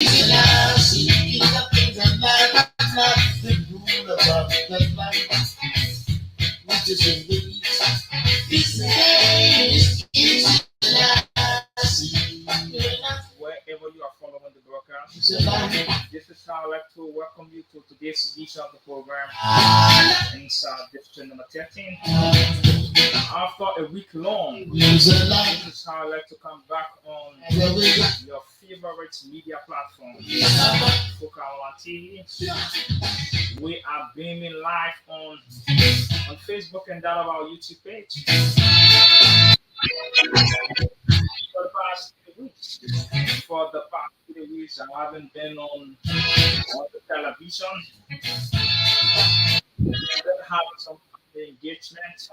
Selassie, King of Kings and Lord of Lords, the ruler of the land, which is in the east. His name is Selassie. Wherever you are following the broadcast, Selassie. this is how I'd like to welcome you to today's edition of the program inside district number 13. After a week long, this is how I like to come back on your favorite media platform, Focal Online TV. We are beaming live on Facebook and that of our YouTube page for the past 3 weeks. For the past 3 weeks, I haven't been on the television. I've been having some engagement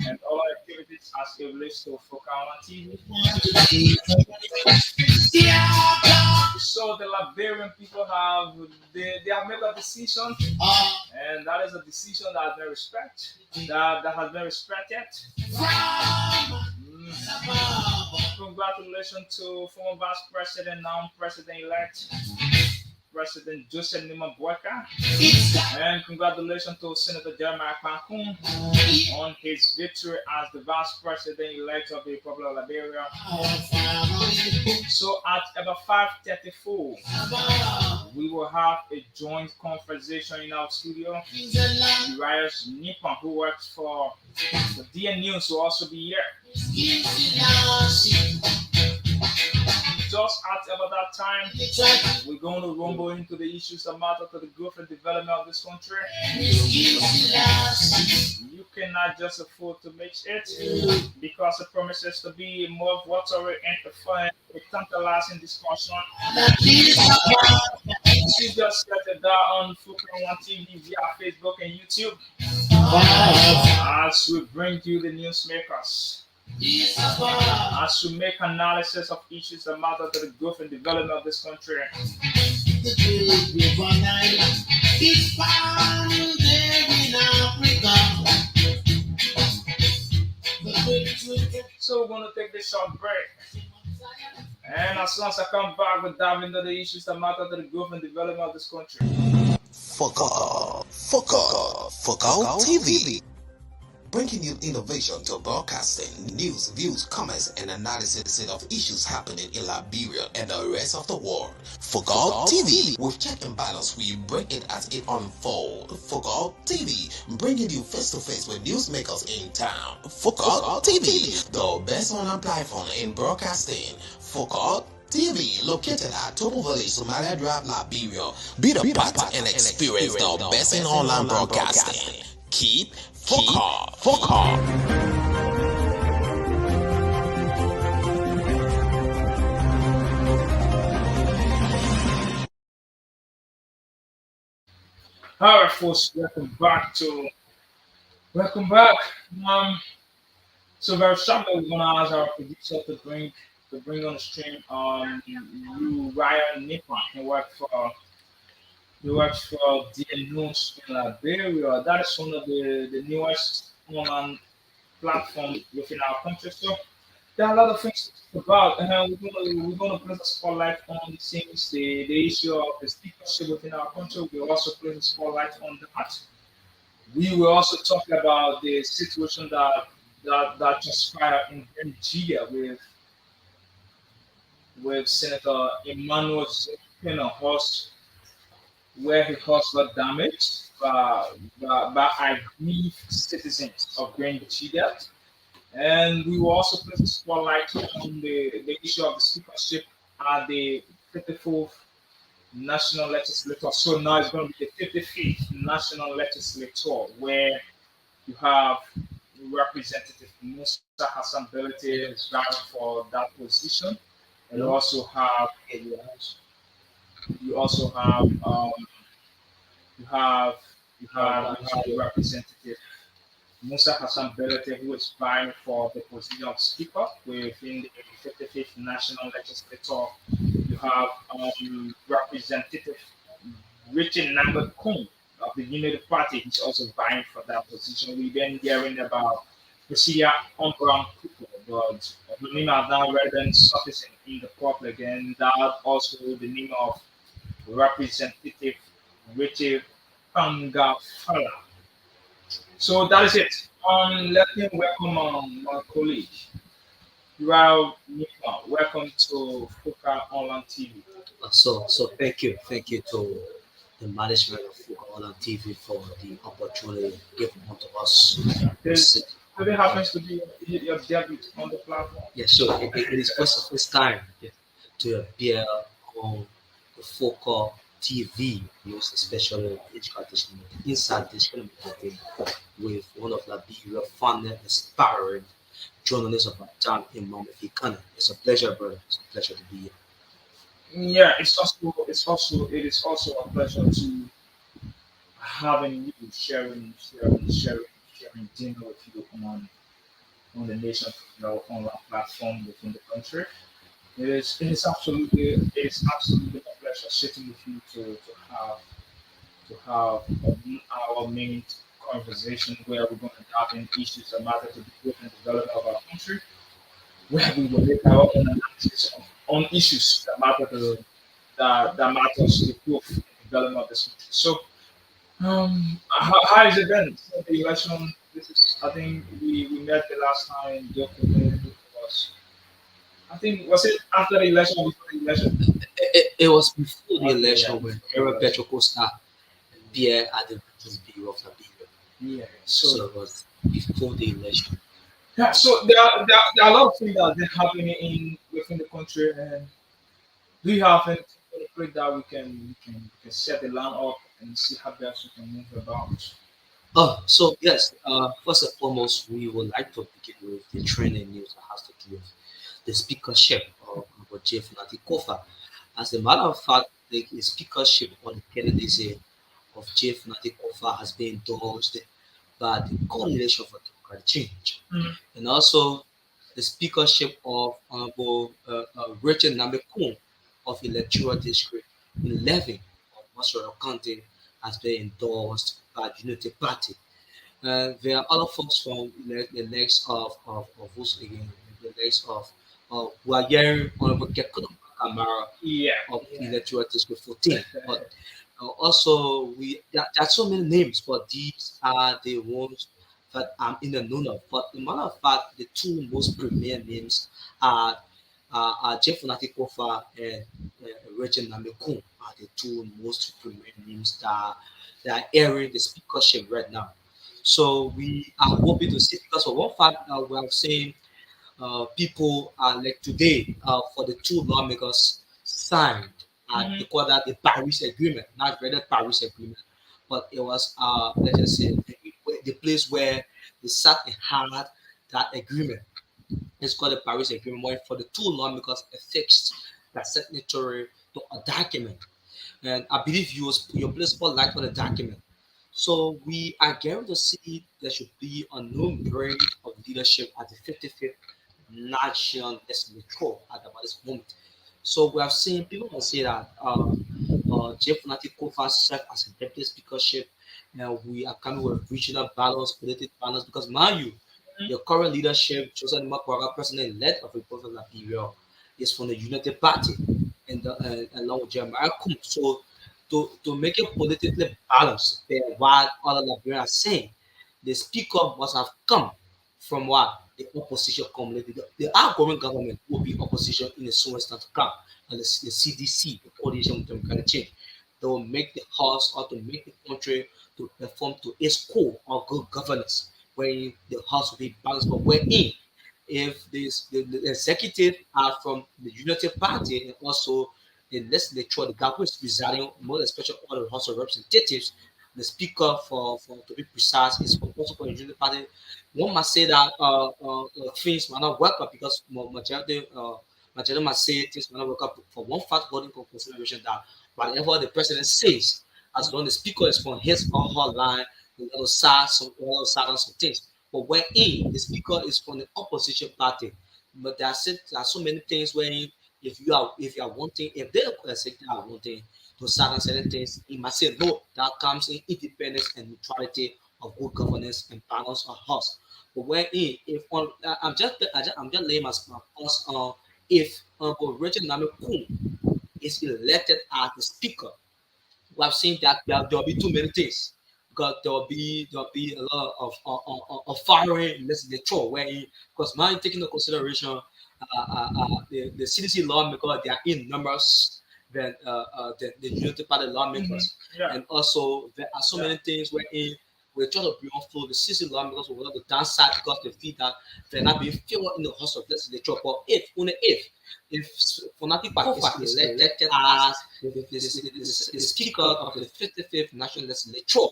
and all activities as it relates to Focal Online TV. So the Liberian people they have made a decision, and that is a decision that has been that has been respected. Congratulations to former Vice President, now President-elect, President Joseph Nima Boyka, and congratulations to Senator Jeremiah Kpankun on his victory as the Vice President-elect of the Republic of Liberia. So at about 5:34, we will have a joint conversation in our studio. Urias Nippon, who works for the DN News, will also be here. Just at about that time, we're going to rumble into the issues that matter to the growth and development of this country. You cannot just afford to mix it because it promises to be more watery and fun, a tantalizing discussion. You just get it down on Focal One TV via Facebook and YouTube as we bring you the newsmakers. As we make analysis of issues that matter to the growth and development of this country. The great river Nile is found there in Africa. So we're going to take this short break. And as soon as I come back, we'll dive into the issues that matter to the growth and development of this country. Focal TV. Bringing you innovation to broadcasting, news, views, comments, and analysis of issues happening in Liberia and the rest of the world. Focal TV, with check and balance, we break it as it unfolds. Focal TV, bringing you face to face with newsmakers in town. Focal TV, the best online platform in broadcasting. Focal TV, located at Topo Village, Somalia Drive, Liberia. Be the part and experience the best in online broadcasting. Keep Focal. All right, folks, welcome back. So very shortly, we're gonna ask our producer to bring on the stream you Ryan Nippon. He works for the News in Liberia. That is one of the newest online platform within our country. So there are a lot of things to talk about, and we're gonna place a spotlight on the things, the issue of the speakership within our country. We also place a spotlight on that. We will also talk about the situation that transpired in Nigeria with Senator Emmanuel host where he caused lot damage by aggrieved citizens of Nigeria. And we will also place a spotlight on the issue of the speakership at the 54th National Legislature. So now it's going to be the 55th National Legislature where you have Representative Musa Hassan Belete is vying for that position. And you also have you have the Representative Musa Hassan Belete, who is vying for the position of Speaker within the 55th National Legislature. You have Representative Richard Nambet Kung of the Unity Party, who's also vying for that position. We've been hearing about Priscilla Ombram Kuko, but the name has now rather than surfacing in the public, and that also the name of Representative Richard Pangafala. So that is it. Let me welcome my colleague, Rao Nifa. Welcome to Fuka Online TV. So thank you to the management of Fukaola TV for the opportunity given unto us to This sit on today on. happens to be your debut on the platform. Yeah, so it is first time, yeah, to appear on the Fuka TV news, especially education inside this kind of thing with one of the big fun and inspiring journalists of our time in Mohammed. It's a pleasure, brother. It's a pleasure to be here. Yeah, it is also a pleasure to having you sharing dinner with you on the nation online platform within the country. It is absolutely a pleasure sitting with you to have our main conversation where we're going to dive in issues that matter to the growth and development of our country, where we will make our own analysis on issues that matters to the growth and development of this country. So, how has it been since the election? This is, I think we met the last time. Documented was, I think, was it after the election or before the election? It was before the Yeah, election when before the Era election. Petrocosta appeared at the British Bureau of Liberia. Yeah. So it was before the election. Yeah, so there are a lot of things that have been happening in within the country, and do you have anything concrete that we can set the line up and see how best we can move about? So yes, first and foremost, we would like to begin with the training news that has to do with the speakership of Jeff Nati Kofa. As a matter of fact, the speakership or the candidacy of Jeff Nati Kofa has been endorsed by the Coalition for Democratic Change, Mhm. and also the speakership of Honorable Richard Namekun of Electoral District 11 of Masoro County has been endorsed by the Unity Party. There are other folks from the likes of who's again, the likes of Wayeri Honorable Kekuno Kamara Yeah, of yeah. Electoral District 14. But also, there are so many names, but these are the ones that I'm in the know of. But the matter of fact, the two most premier names are Jeff Kofa and Regent Namekun are the two most premier names that are airing the speakership right now. So we are hoping to see, because for one fact, we are saying people like today for the two lawmakers signed. They Mhm. call that the Paris Agreement, not really Paris Agreement, but it was let's just say the place where they sat and had that agreement. It's called the Paris Agreement, where for the two lawmakers affixed that signatory to a document, and I believe you place spotlight on the document. So we are going to see there should be a new breed of leadership at the 55th National Legislature at about this moment. So we have seen people will say that Jeff Kofa served as a deputy speakership. Now we are coming with regional balance, political balance, because mind you, the current leadership, Joseph Makwaga, president-elect of Republic of Liberia, is from the United Party and along with Jeremiah Kum. So to make it politically balanced, what other Liberians are saying, the speaker must have come from what the opposition community. The outgoing government will be opposition in the soon to come, and the CDC, the Coalition of Democratic Change, they will make the house or to make the country to perform to its core of good governance, where the house will be balanced. But wherein if the executive are from the United Party and also the legislature, the government is residing, more especially all the House of Representatives, the speaker for to be precise is from also from the United Party. One must say that things might not work out because majority must say things might not work out for one fact holding consideration that whatever the president says, as long as the speaker is from his or her line, will side on some things. But when the speaker is from the opposition party, but there are so many things where if you are wanting, if they say they are wanting to start on certain things, he must say no. That comes in independence and neutrality of good governance and balance of house. But when if on I'm just laying my first if Richard Namekum is elected as the speaker, we have seen that there'll be too many things because there'll be a lot of foreign legislature where because now taking into consideration the CDC lawmakers they are in numbers than the Unity Party Hmm. lawmakers, Yeah, and also there are so yeah. many things wherein we try to bring on flow the CDC lawmakers will want to downside because they feel that they're not being favored in the House of Legislature. But if only if Fonati Kofa is elected as the Speaker of the 55th National Legislature,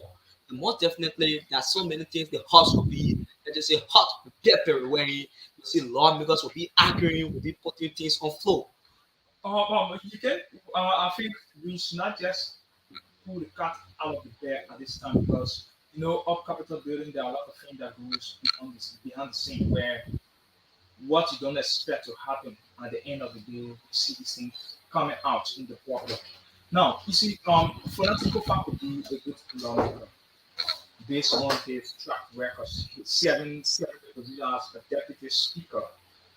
then most definitely there are so many things the House will be, let's just say, hot pepper where you see lawmakers will be arguing, will be putting things on floor. You can. I think we should not just pull the cat out of the bag at this time because up Capitol building there are a lot of things that goes behind the scene where what you don't expect to happen at the end of the day, you see these things coming out in the public. Now, you see, Fanatico Fa could be a good lawmaker based on his track record, seven positions as a deputy speaker,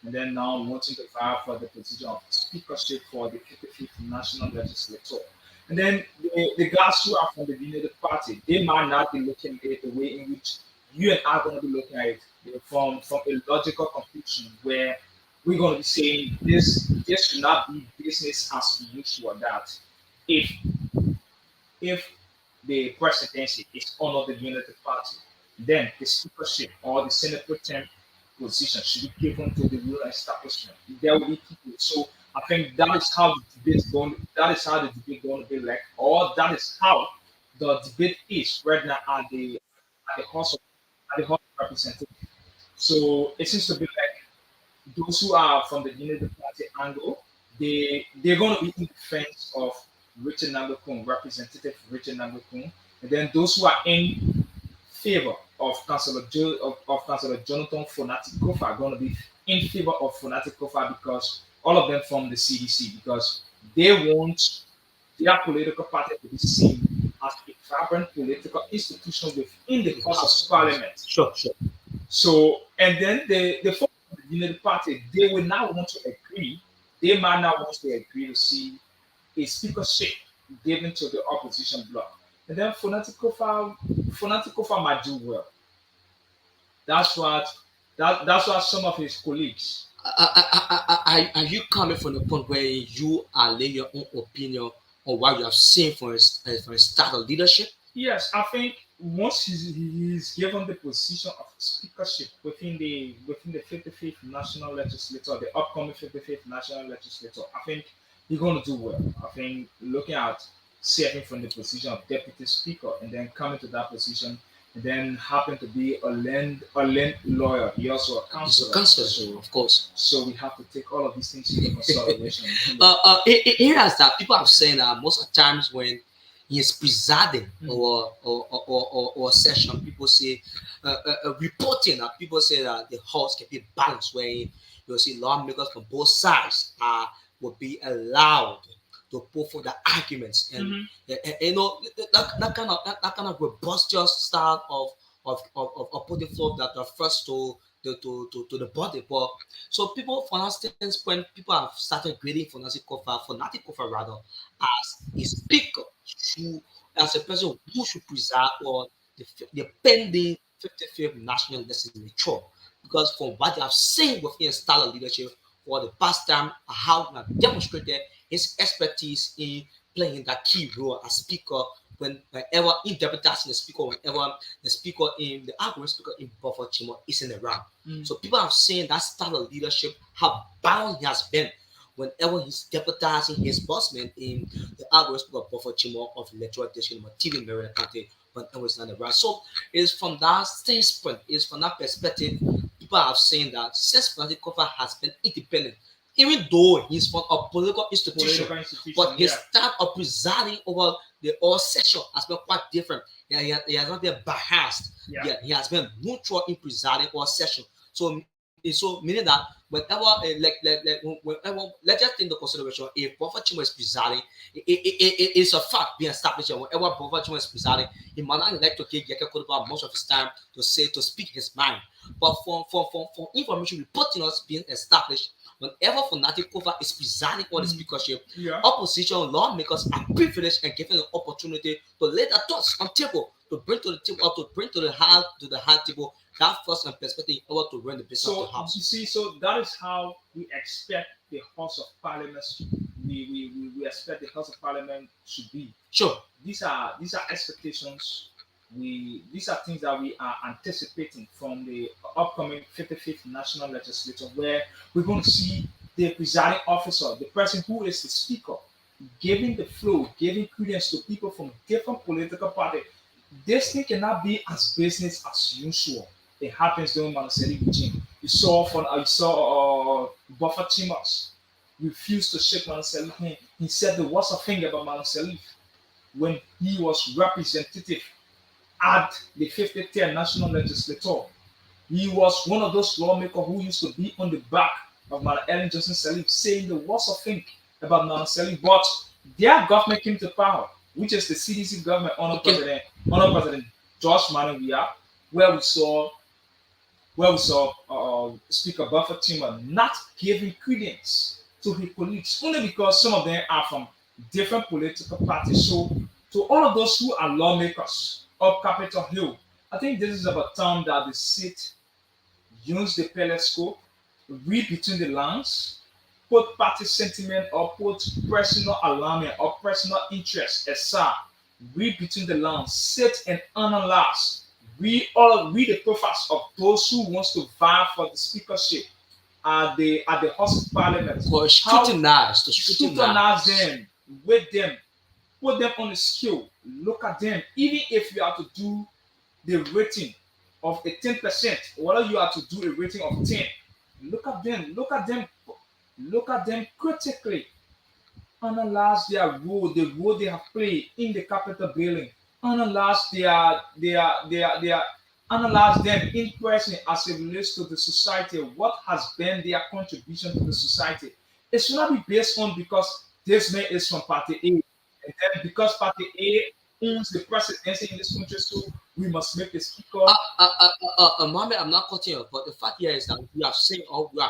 and then now wanting to vie for the position of speakership for the 55th National Legislature. And then the guys who are from the United Party, they might not be looking at it the way in which you and I are going to be looking at it from a logical conclusion where we're going to be saying this should not be business as usual that if if the presidency is under the United Party, then the speakership or the Senate pro tem position should be given to the ruling establishment. There will be people. So I think that is how the debate is going. That is how the debate going to be like, or that is how the debate is right now at the House of Representatives. So it seems to be like those who are from the Unity Party angle, they're going to be in defense of Richard Nambekung, Representative Richard Nambekung, and then those who are in favor of Councillor Jonathan Fonati Kofa are going to be in favor of Fonati Kofa because all of them from the CDC because they want their political party to be seen as a vibrant political institution within the In the House House of of Representatives. Parliament. Sure, sure. So, and then the folks from the Unity Party, they will now want to agree. They might now want to agree to see a speakership given to the opposition bloc. And then Fonati might do well. That's what that's what some of his colleagues. Are you coming from the point where you are laying your own opinion on what you have seen for his style of leadership? Yes, I think once he's given the position of speakership within the 55th National Legislature, the upcoming 55th National Legislature, I think he's going to do well. I think looking at serving from the position of deputy speaker and then coming to that position and then happen to be a land lawyer. He also a He's a counselor. counselor, of course. So we have to take all of these things into consideration. Areas that people have saying that most of the times when he is presiding or session, people say reporting that people say that the house can be balanced, where you'll see lawmakers from both sides will be allowed to put for the arguments and, Mhm. that kind of robustious style of putting forth that refers to the body. But so people, for instance, when people have started grading for Nati Kofa rather, as a speaker, who as a person who should preside on the pending 55th National Legislature. Because from what they have seen within his style of leadership for the past time, how he have demonstrated his expertise in playing that key role as speaker whenever in deputizing the speaker, whenever the speaker in the outgoing speaker in Buffer Chimo isn't around. Mm. So people have seen that style of leadership, how bound he has been whenever he's deputizing his bossman in the outgoing speaker of Buffer Chimo of the electoral district of TV Maryland County whenever it's not around. So it's from that standpoint, it's from that perspective, people have seen that since Francis Kofa has been independent, even though he's from a political institution, Political institution, but his yeah. style of presiding over the all session has been quite different. Yeah, he has not been biased. Yeah. Yeah, he has been neutral in presiding all session. So So meaning that whenever whenever let's just take the consideration if Prophet Chimo is presiding, it's a fact being established that whenever Prophet Chimo is presiding, he might not like to take most of his time to speak his mind. But for information reporting us being established, whenever Fanatic Cover is presiding or the speakership, Yeah. opposition lawmakers are privileged and given the opportunity to lay their thoughts on table, to bring to the table, or to bring to the hand table that first and perspective in order to run the business of So the you house. see, so that is how we expect the House of Parliament. We expect the House of Parliament to be. Sure. These are expectations. These are things that we are anticipating from the upcoming 55th National Legislature, where we're going to see the presiding officer, the person who is the speaker, giving the flow, giving credence to people from different political parties. This thing cannot be as business as usual. It happens during Manaseli regime. You saw Buffer Timas refused to shake Manaseli hand. He said the worst thing about Manaseli when he was representative at the 53rd National Legislature. He was one of those lawmakers who used to be on the back of Madam Ellen Johnson Sirleaf saying the worst thing about Madam Sirleaf. But their government came to power, which is the CDC government Okay. Under President George Manawia, where we saw Speaker Buffer Timmer not giving credence to his colleagues only because some of them are from different political parties. So, to all of those who are lawmakers of Capitol Hill, I think this is about time that the seat use the telescope, read between the lines, put party sentiment or put personal alignment or personal interest aside, read between the lines, sit and analyze, read the profiles of those who wants to vie for the speakership at the House of Parliament. For How scrutinize, to scrutinize scrutinize. them, with them, put them on the scale, look at them, even if you have to do the rating of a 10%, whether you are to do a rating of 10, look at them critically, analyze the role they have played in the capital building, analyze their analyze them in person as it relates to the society, what has been their contribution to the society. It should not be based on because this man is from party A, and then because party A owns the presidency in this country, so we must make the speaker. Mohammed, I'm not cutting you, but the fact here is that we have seen or we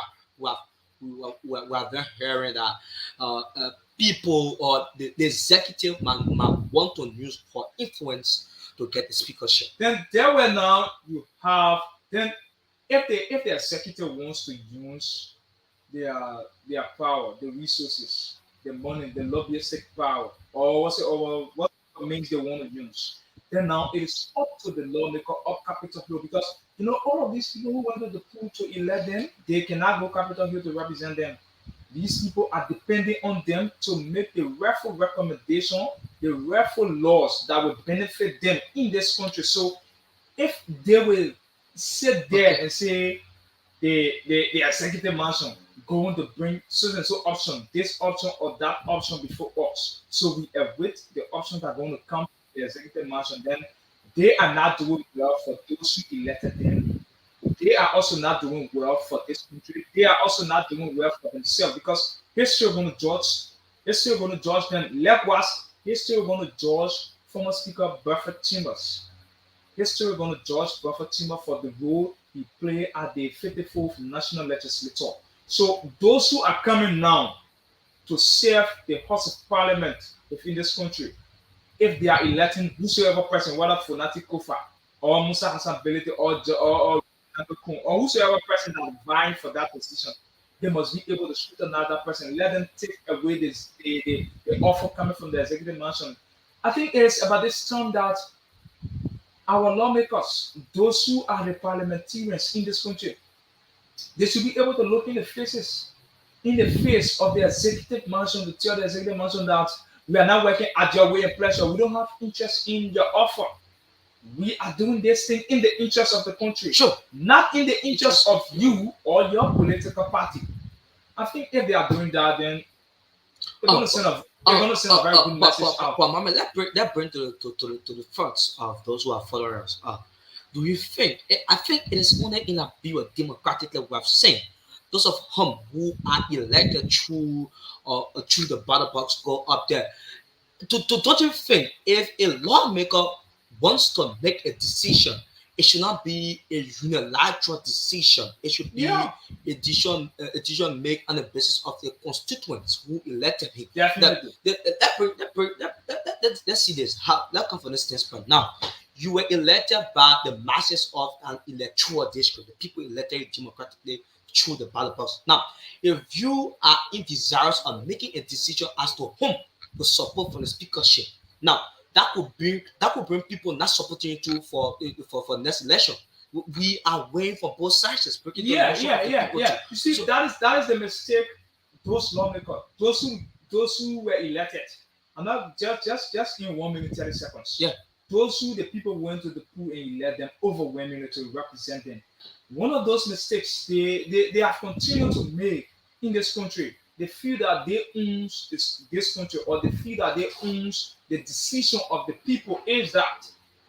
have been hearing that people or the executive might want to use for influence to get the speakership. Then there were now you have then if the executive wants to use their power, the resources, the money, the lobbyistic power, or what means they want to use. Then now it is up to the lawmaker of Capitol Hill because all of these people who wanted the pool to elect them, they cannot go Capitol Hill to represent them. These people are depending on them to make the rightful recommendation, the rightful laws that will benefit them in this country. So if they will sit there Okay. and say the executive mansion going to bring so and so option, this option or that option before us. So we await the options that are going to come from the executive mansion. Then they are not doing well for those who elected them. They are also not doing well for this country. They are also not doing well for themselves because history is going to judge. History is going to judge them. Likewise, history is going to judge former Speaker Buffett Chambers. History is going to judge Buffett Timmer for the role he played at the 54th National Legislature. So those who are coming now to serve the House of Parliament within this country, if they are electing whosoever person, whether Fonati Kofa or Musa Hassan Belete or whosoever person that is vying for that position, they must be able to scrutinize that person. Let them take away the offer coming from the executive mansion. I think it's about this time that our lawmakers, those who are the parliamentarians in this country, they should be able to look in the face of the executive mansion to tell the executive mansion that we are not working at your way and pleasure. We don't have interest in your offer. We are doing this thing in the interest of the country, Sure. not in the interest of you or your political party. I think if they are doing that, then they're going Uh, to send a they're going to send a very good message out. Mama, let's bring to the front of those who are followers. do you think? I think it is only in a pure democratic level we have seen those of whom who are elected through through the ballot box go up there. Don't you think if a lawmaker wants to make a decision, it should not be a unilateral decision. It should be Yeah, a decision made on the basis of the constituents who elected him. That, definitely. let's see this. How let's come from this standpoint. Now, you were elected by the masses of an electoral district. The people elected you democratically through the ballot box. Now, if you are in desirous of making a decision as to whom to support for the speakership, now that could bring people not supporting you for next election. We are waiting for both sides. It's breaking the Yeah, emotion yeah, of the yeah, people yeah. too. You see, So that is the mistake those lawmakers, those who were elected. I'm not just in 1 minute 30 seconds. yeah, Those who the people went to the pool and elect them overwhelmingly to represent them. One of those mistakes they have continued to make in this country. They feel that they owns this country, or they feel that they owns the decision of the people, is that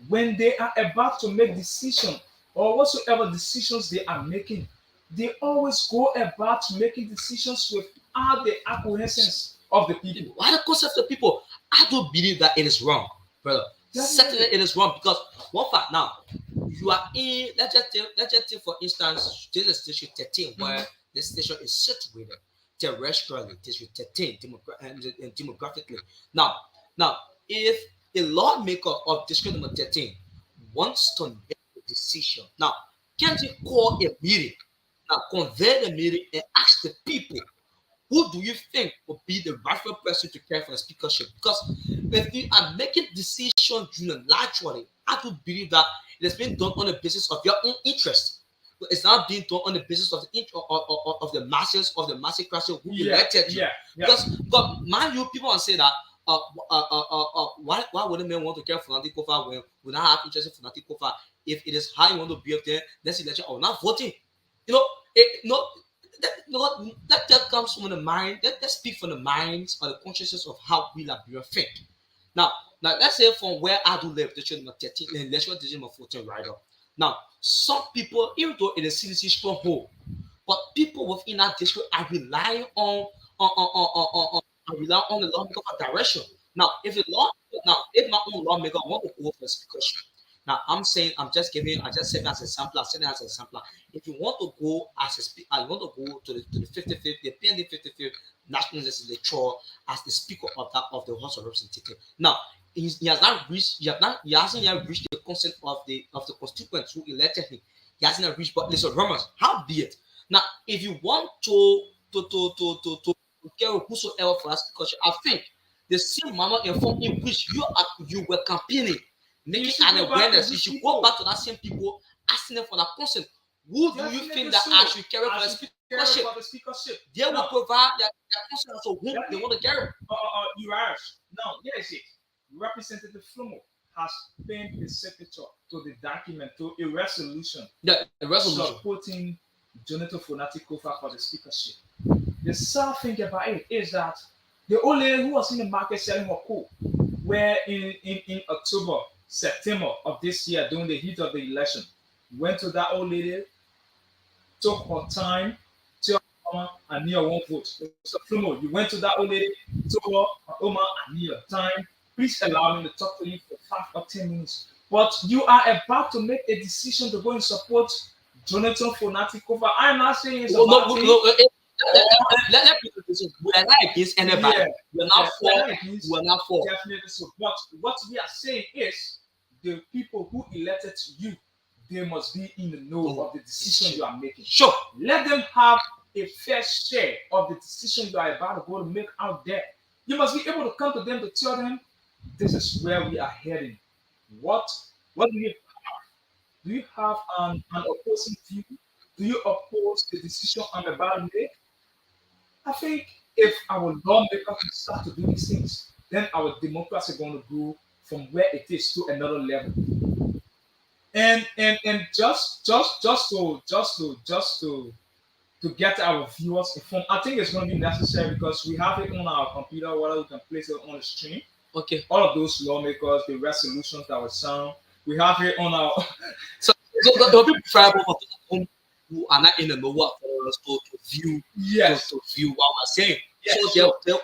when they are about to make decision or whatsoever decisions they are making, they always go about making decisions without the acquiescence of the people. why the concept of people? I don't believe that it is wrong, brother. Certainly, Definitely. it is wrong because one fact now you are in. Let's just take for instance this is station 13 where the station is situated terrestrially, district 13 and demographically. Now, if a lawmaker of district number 13 wants to make a decision, now can't you call a meeting? Now convene the meeting and ask the people who do you think will be the rightful person to care for the speakership? Because if you are making decisions unilaterally, I do believe that it has been done on the basis of your own interest. It's not being done on the basis of of the masses of the massacration who Yeah, elected you. yeah, yeah. Because mind you, people will say that why would a man want to care for Nati Kofa when we not have interest in Nati Kofa? If it is how you want to be up there, next election or not voting. You know, no, that comes from the mind. That speak from the minds or the consciousness of how we Liberia think. Now, now let's say from where I do live, the children of 13, and let's go to 14 right up. Now, some people, even though it is CDC stronghold, but people within that district are relying on relying on the lawmaker for direction. Now, if my own lawmaker want to go for speakership, now I'm saying I just said as a sampler, saying as a sampler. If you want to go as a speaker, you want to go to the 55th, the PND 55th National Legislature as the speaker of the House of Representatives. Now, he has not reached, he hasn't yet reached the consent of the constituents who elected him. He hasn't yet reached, but listen, Romans, how be it? Now, if you want to get whosoever for that speakership, I think the same manner and form in which you were campaigning, You making should an go back to awareness, you these should go people. back to that same people, asking them for that consent. Who do you Definitely think that so. I should carry for I the should care speakership? for the speakership. They will Now, provide their consent to whom let they me want to carry. you ask. Now, here is it. Representative Flomo has been the signature to the document to a resolution The resolution. supporting Jonathan Fonati Kofa for the speakership. The sad thing about it is that the old lady who was in the market selling her coal, where in October, September of this year, during the heat of the election, went to that old lady, took her time, tell her I need one vote. So Flumo, you went to that old lady, told her, Oma, I need your time. Please allow me to talk to you for 5 or 10 minutes. But you are about to make a decision to go and support Jonathan Fonati Kofa. I'm not saying it's a No, bad no, thing. no, Or let me put this. We are not against anybody. yeah, We are yeah, not for. that means We are not for. definitely so. But what we are saying is the people who elected you, they must be in the know of the decision you are making. Sure. Let them have a fair share of the decision you are about to go to make out there. You must be able to come to them to tell them this is where we are heading. What what do you have an opposing view? Do you oppose the decision I'm about to make? I think if our lawmakers can start to do these things, then our democracy is going to go from where it is to another level. And just to get our viewers informed, I think it's going to be necessary because we have it on our computer, whether we can place it on the stream. Okay. All of those lawmakers, the resolutions that were signed, we have it on our So it will be preferable for those who are not in the know for us to view Yes. to view what we're saying. So Yes, sure. there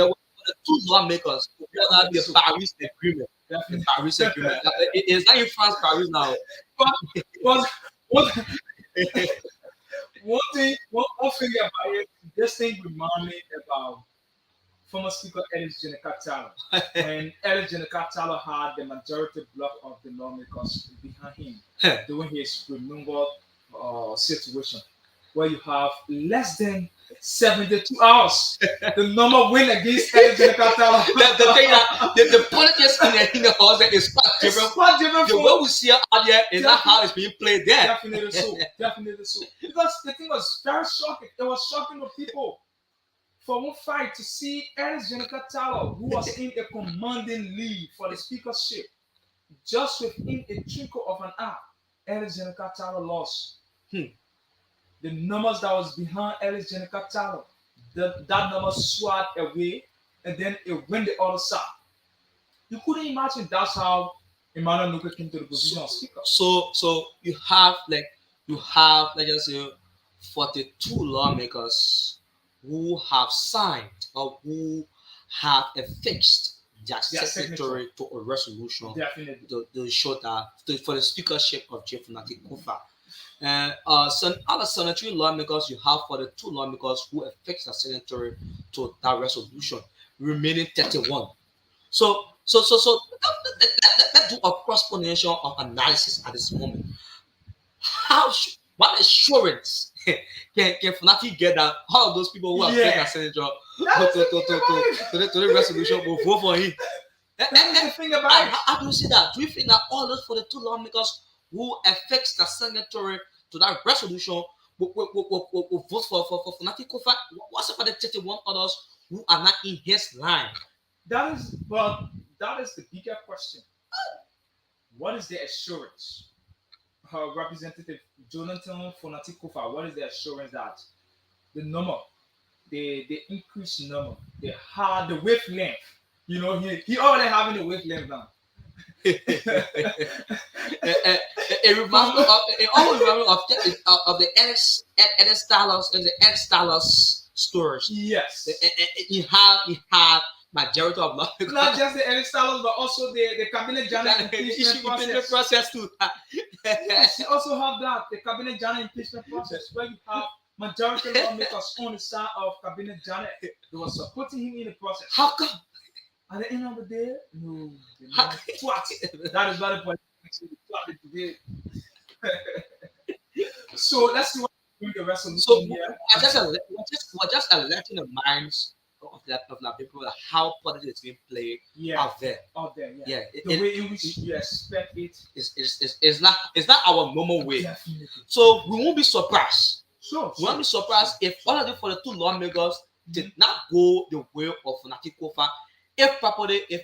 were the two lawmakers who had Definitely the so. Paris Agreement. The Definitely. Paris Agreement. It's not in France, Paris now. But one, one, one thing about it, this thing remind me about former Speaker Ellis Jenner. When Ellis Jenner had the majority block of the lawmakers behind him during his renewal situation, where you have less than 72 hours. The number win against Ellis Jenner. The thing that the politics in the house is quite It's different. quite different The from way we see it out here is not how it's being played there. definitely so. Definitely so. Because the thing was very shocking. It was shocking to people for one fight to see Ernest Jennifer Tyler, who was in a commanding lead for the speakership, just within a twinkle of an eye, Ernest Jennifer Tyler lost. The numbers that was behind Ernest Jennifer Tyler, that number swat away, and then it went the other side. You couldn't imagine that's how Emmanuel Nuka came to the position of speaker. So you have let's just say 42 lawmakers who have signed or who have affixed their Their secretary to a resolution Definitely. to show that for the speakership of Jeff Nati Kufa. And some other sanitary lawmakers you have for the two lawmakers who affixed their secretary to that resolution, remaining 31. So let's do a cross pollination of analysis at this moment. What assurance can Funaki get that all of those people who have taken a senator to the resolution will vote for him? That's the thing about it. How do you see that? Do you think that all those for the two lawmakers who affects the signatory to that resolution will vote for Funaki Kofa? What's about the 31 others who are not in his line? That is the bigger question. What is the assurance? Representative Jonathan Fonatikofa, what is the assurance that the number, the increased number, the wavelength, he already having the wavelength now. It reminds me of it always reminds me of the Ennis Dallas and the Ennis Dallas stores. Yes. You have majority of law. Not just the Ennis Dallas, but also the cabinet general impeachment process too. Yes, you also have that, the cabinet general impeachment process, where you have majority lawmakers on the side of cabinet general. They were supporting him in the process. How come? At the end of the day, no. That is not the point. So let's see what the rest of the So here. we're just alerting the minds of the people how politics is being played out there. Out there, Yeah. The way in which you expect it is not our normal way. Definitely. So we won't be surprised. Sure. We won't be surprised if all of the 42 lawmakers did not go the way of Funaki Kofa. If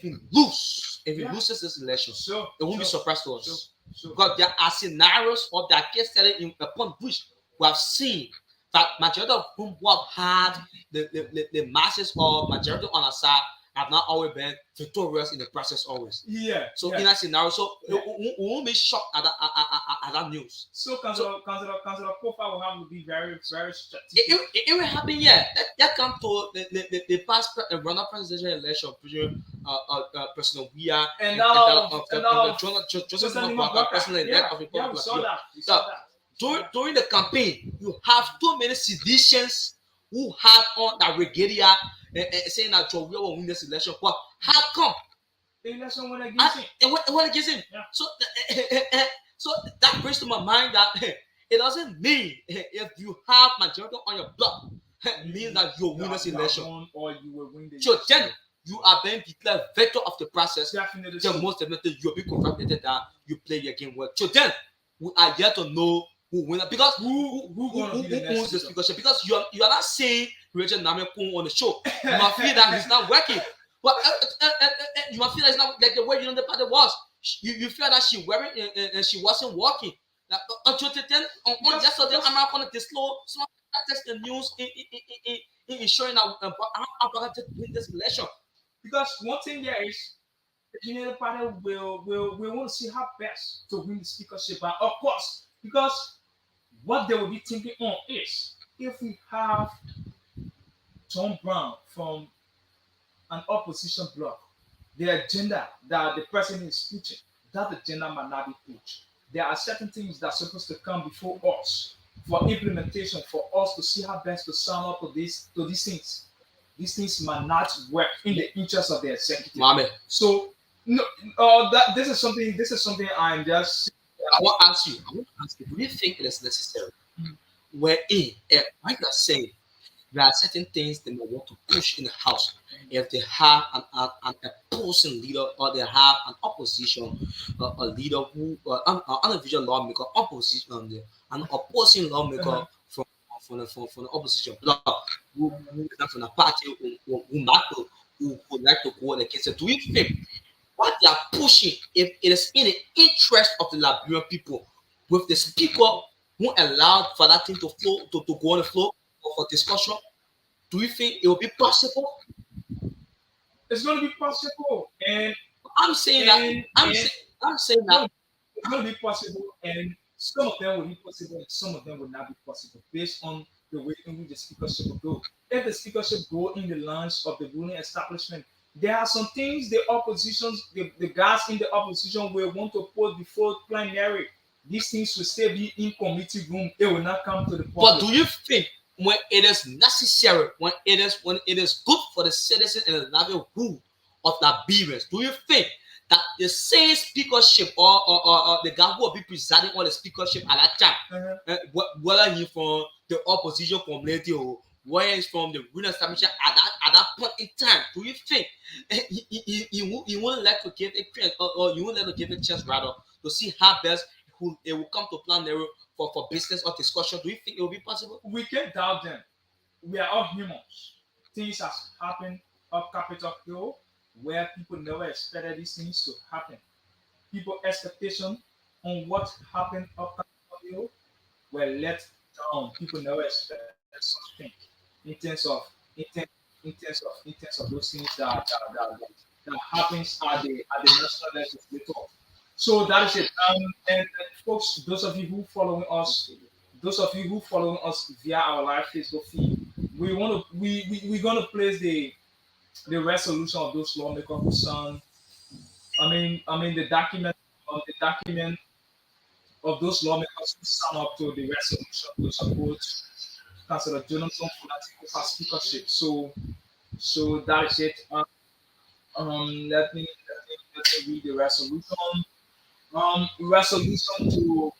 he loses this election, it won't be surprise to us. Because there are scenarios of that case study upon which we have seen that majority of whom who have had the masses or majority on our side have not always been victorious in the process always. So in that scenario, we won't be shocked at that news. So Councillor Kofa will have to be very, very strategic. It will happen, that come to the past runner presidential election, President Weah and Joseph President of the Republic. During the campaign, you have too many seditions who had on that regalia saying that Joe will win this election. But how come? The election went against him. It went against him. Yeah. So that brings to my mind that it doesn't mean if you have majority on your block, it means that you'll win this election. Or you will win the election. So then you are being declared victor of the process. Definitely. Then most definitely you'll be congratulated that you play your game well. So then we are yet to know who wins because who owns the speakership. Because you are not saying Rachel Namekun on the show. You might feel that he's not working. But you might feel that it's not like the way the party was. You feel that she wearing and she wasn't working. Until then, on yesterday, I'm not going to disclose some text the news in ensuring that I'm going to win this election. Because one thing there is, United Party will want to see how best to win the speakership. But of course, because what they will be thinking on is if we have John Brown from an opposition bloc, the agenda that the president is pushing, that agenda might not be pushed. There are certain things that are supposed to come before us for implementation, for us to see how best to sum up to these things. These things might not work in the interest of the executive. Mohammed, So no, that this is something I'm just I want to ask you, do you think it is necessary wherein, like you are saying, there are certain things they may want to push in the house if they have an opposing leader or they have an opposition a leader who an individual lawmaker opposition an opposing lawmaker from the opposition bloc who is not from the party who would like to go against it. Do you think what they are pushing, if it is in the interest of the Liberian people, with the speaker who allowed for that thing to go on the floor for discussion, do you think it will be possible? it's going to be possible, I'm saying that and I'm and saying I'm saying no, that it's going to be possible, and some of them will be possible, and some of them will not be possible based on the way in which the speakership will go. If the speakership go in the lines of the ruling establishment, there are some things the guys in the opposition will want to put before plenary. These things will still be in committee room. It will not come to the but public. do you think when it is necessary, when it is good for the citizens and the livelihood of Liberians, do you think that the same speakership or the guy who will be presiding on the speakership at that time, Uh-huh. whether he's from the opposition community or whether he's from the ruling establishment at that point in time, do you think he won't like to give a chance or you won't let to give a chance rather to see how best who it will come to plan there for business or discussion? Do you think it will be possible? We can't doubt them. We are all humans. Things have happened up Capitol Hill where people never expected these things to happen. People expectation on what happened up Capitol Hill were let down. People never expected such thing in terms of in, ter- in terms of those things that happens at the national legislature. So that is it. And folks, those of you who following us via our live Facebook feed, we're gonna place the resolution of those lawmakers who signed. I mean the document of those lawmakers who signed up to the resolution to support Councillor Jonathan Funatico for speakership. So that is it. Let me read the resolution. Resolution to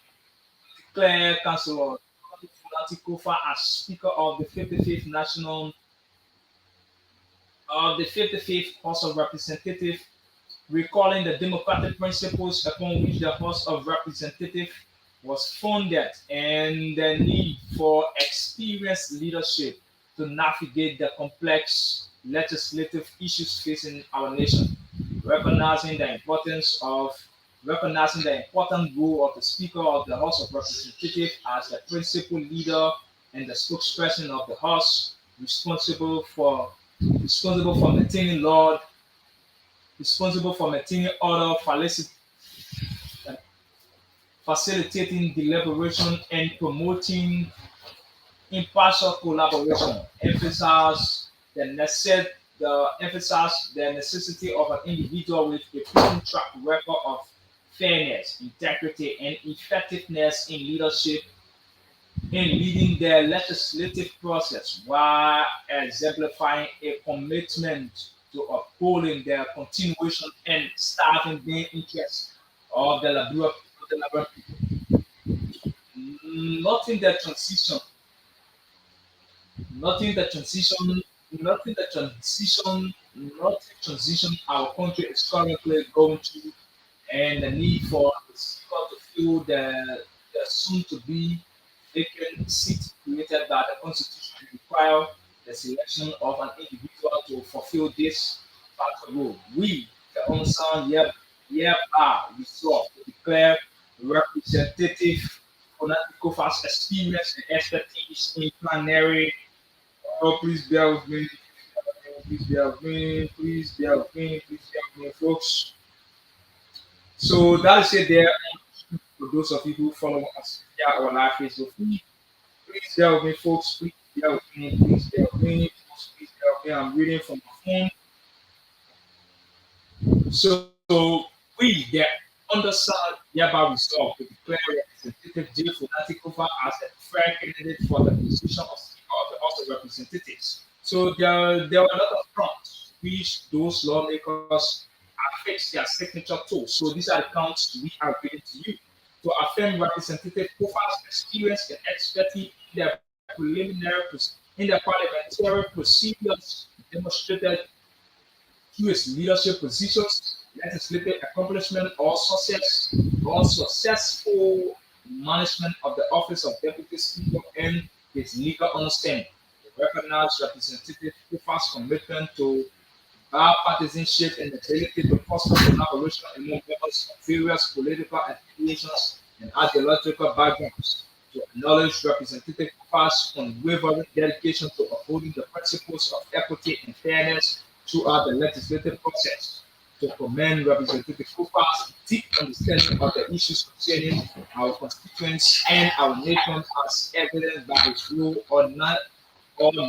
declare Councillor Funatico as Speaker of the 55th National of the 55th House of Representatives, recalling the democratic principles upon which the House of Representatives was founded and the need for experienced leadership to navigate the complex legislative issues facing our nation, recognizing the importance of recognizing the important role of the Speaker of the House of Representatives as the principal leader and the spokesperson of the House, responsible for maintaining law, responsible for maintaining order, facilitating deliberation, and promoting impartial collaboration. Emphasize the necessity of an individual with a proven track record of fairness, integrity, and effectiveness in leadership in leading the legislative process while exemplifying a commitment to upholding the continuation and starving the interests of the Liberal people. Noting the transition, noting the transition, noting the transition, noting transition our country is currently going through and the need for the speaker to fill the soon to be vacant seat created by the Constitution require the selection of an individual to fulfill this vital role. We, the unsung hereby resolve to declare Representative Konatikofa's experience and expertise in plenary. Oh, please bear with me. Please bear with me. Please bear with me. Please bear with me, folks. So that is it there. For those of you who follow us via our live Facebook feed, please bear with me, folks. Please bear with me. Please bear with me. Folks, please bear with me. I'm reading from my phone. So we, the undersigned, hereby resolve to declare Representative J. Funatikofa as a fair candidate for the position of Speaker of the House of Representatives. So there were a lot of prompts which those lawmakers affixed their signature to. So these are the counts we are reading to you. To affirm Representative Kofa's experience and expertise in their parliamentary procedures demonstrated through his leadership positions, legislative accomplishment, or successful management of the office of Deputy Speaker, and his legal understanding. They recognize Representative Kufa's commitment to bipartisanship and ability to foster collaboration among members of various political affiliations and ideological backgrounds. To acknowledge Representative Kufa's unwavering dedication to upholding the principles of equity and fairness throughout the legislative process. To commend Representative Kufa's deep understanding of the issues concerning our constituents and our nation as evidenced by his role on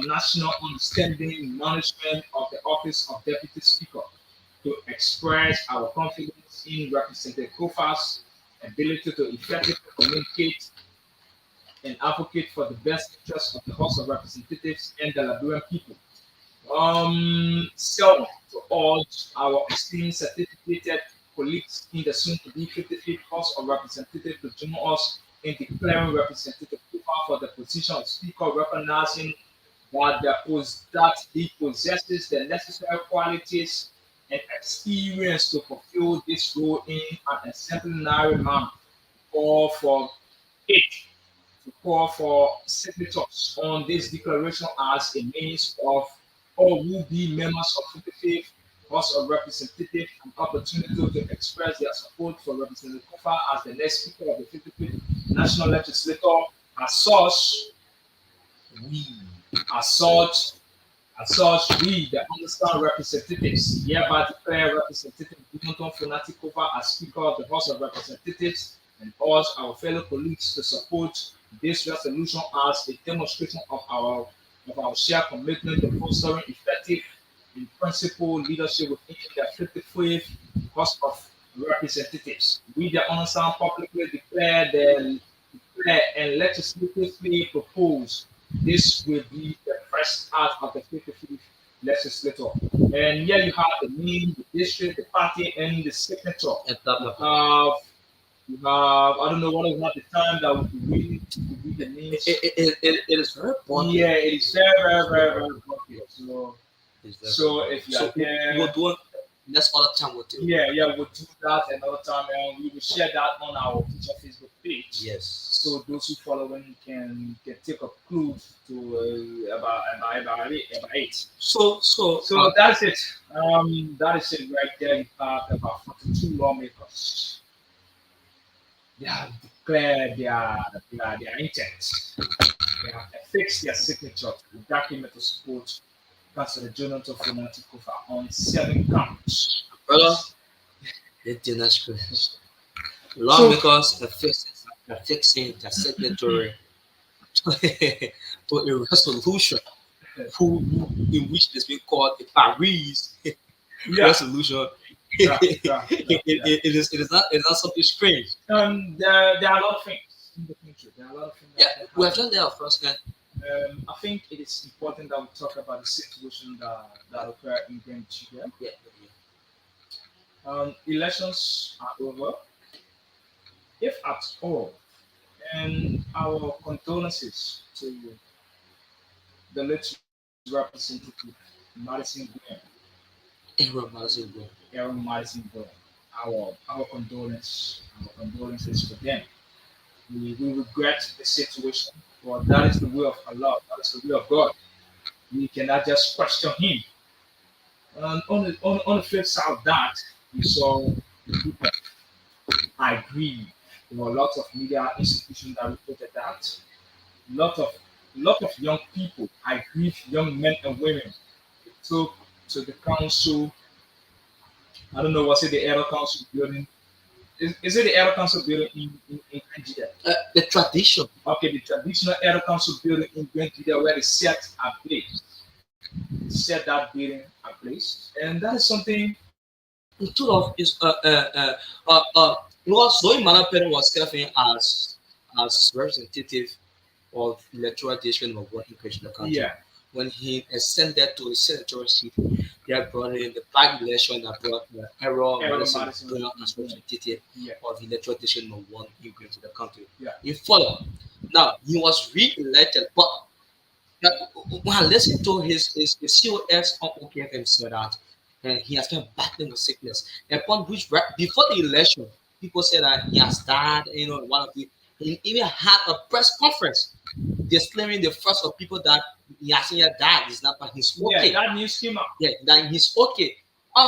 national understanding management of the office of Deputy Speaker. To express our confidence in Representative Kufa's ability to effectively communicate and advocate for the best interests of the House of Representatives and the Liberian people. So to urge our esteemed certificated colleagues in the soon to be 55th House of Representatives to join us in declaring Representative Kufa for the position of Speaker, recognizing that he possesses the necessary qualities and experience to fulfill this role in an exemplary manner. Call for it to call for signatures on this declaration as a means of all will be members of 55th House of Representatives an opportunity to express their support for Representative Kofa as the next Speaker of the 55th National Legislature. As such, we, as such, we, the understand representatives, hereby declare Representative Bimoton Funatikova as Speaker of the House of Representatives and urge our fellow colleagues to support this resolution as a demonstration of our shared commitment to fostering effective and principled leadership within the 55th House of Representatives. We, the understand, publicly declare and legislatively propose this will be the first act of the 55th legislature. And here you have the name, the district, the party, and the signature. And blah, blah, You have, you have, I don't know what is not the time that we could read the names. It is very important. Yeah, it is very important. So if you So are we there, will do it next other time with you. yeah, we'll do that another time, and we will share that on our official Facebook page. Yes. So those who following can take a clue to about it. So that's it. That is it right there. You have about 42 lawmakers. They have declared their intent. They have affixed their signature to the document to support Councillor Jonathan Fonati Kofa on 7 counts. Brother, it did not screw. Lawmakers affixing their signatory to a resolution in which it has been called a Paris Yeah, resolution. yeah. It is not something strange. There are a lot of things in the country. There are a lot of things Yeah, that we have happen. just there first man. I think it is important that we talk about the situation that occurred in Nigeria. Yeah. Elections are over, if at all, and our condolences to the late representative Madison Graham, Everyone must say go. Aaron Madison Graham. Our condolences for them. We regret the situation, but that is the will of Allah. That is the will of God. We cannot just question Him. And on the flip side of that, we saw the people. I agree. There were lots of media institutions that reported that. Lot of young people, I agree, young men and women, took to the council. I don't know what's it, the Elder Council building, Is it the Aero Council building in Nigeria? The tradition. Okay, the traditional Aero Council building in Nigeria where they set ablaze, set that building ablaze, and that is something. Instead of is Zoe Malapen was serving as representative of electoral district number one in Krishna County. Yeah, When he ascended to the senatorial seat, they had brought in the black election that brought the Errol Madison Madison. Jr. as representative Yeah, of the electoral district number one in the country. yeah, He followed. Now he was re-elected, but when I listened to his COS on OKFM said that he has been battling with sickness. Upon which, before the election, people said that he has died. One of the he even had a press conference disclaiming the first of people that he hasn't yet died. It's not, but he's okay. yeah. That news came out. Yeah, that he's okay.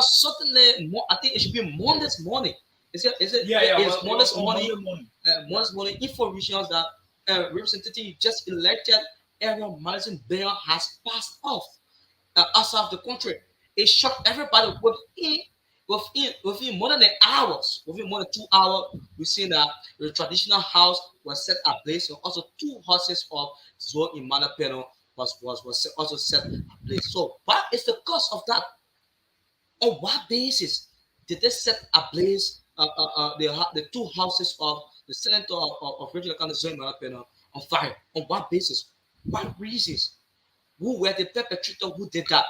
Certainly, I think it should be Monday's morning. Is it? Yeah, It's well, Monday's on morning. Monday morning. Monday's morning. Info reaching us that representative just elected Aaron Madison Bayer has passed off outside of the country. It shocked everybody within more than an hours, within more than 2 hours. We see that the traditional house was set ablaze, and also two horses of Zoe Imana Peno was also set ablaze. So, what is the cause of that? On what basis did they set ablaze the two houses of the senator of Regional County Zoe Imana Peno on fire? On what basis? What reasons? Who were the perpetrator who did that?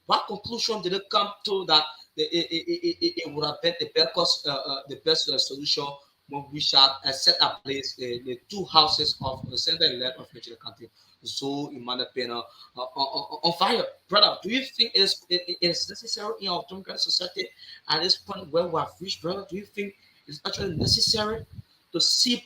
What conclusion did it come to that it would have been the best solution when we shall set ablaze the two houses of the center and left of Michigan County, so Imana Pena on fire? Brother, do you think it is necessary in our democratic society at this point where we have reached, brother? Do you think it's actually necessary to see